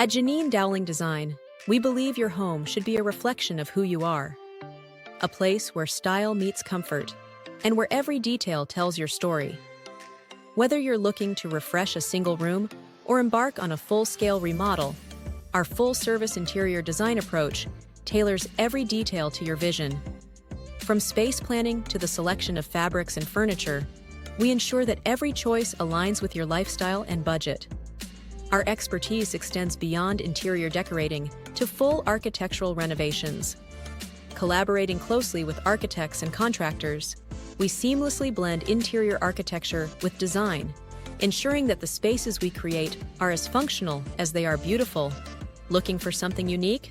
At Janine Dowling Design, we believe your home should be a reflection of who you are. A place where style meets comfort, and where every detail tells your story. Whether you're looking to refresh a single room or embark on a full-scale remodel, our full-service interior design approach tailors every detail to your vision. From space planning to the selection of fabrics and furniture, we ensure that every choice aligns with your lifestyle and budget. Our expertise extends beyond interior decorating to full architectural renovations. Collaborating closely with architects and contractors, we seamlessly blend interior architecture with design, ensuring that the spaces we create are as functional as they are beautiful. Looking for something unique?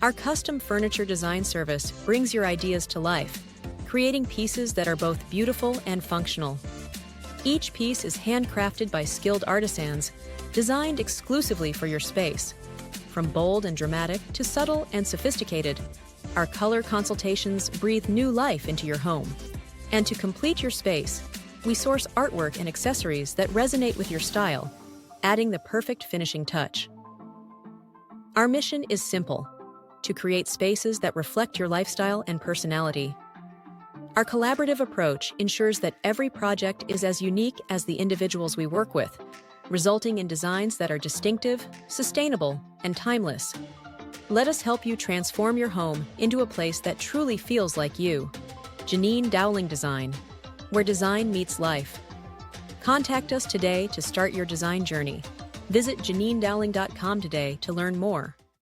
Our custom furniture design service brings your ideas to life, creating pieces that are both beautiful and functional. Each piece is handcrafted by skilled artisans, designed exclusively for your space. From bold and dramatic to subtle and sophisticated, our color consultations breathe new life into your home. And to complete your space, we source artwork and accessories that resonate with your style, adding the perfect finishing touch. Our mission is simple: to create spaces that reflect your lifestyle and personality. Our collaborative approach ensures that every project is as unique as the individuals we work with, resulting in designs that are distinctive, sustainable, and timeless. Let us help you transform your home into a place that truly feels like you. Janine Dowling Design, where design meets life. Contact us today to start your design journey. Visit JanineDowling.com today to learn more.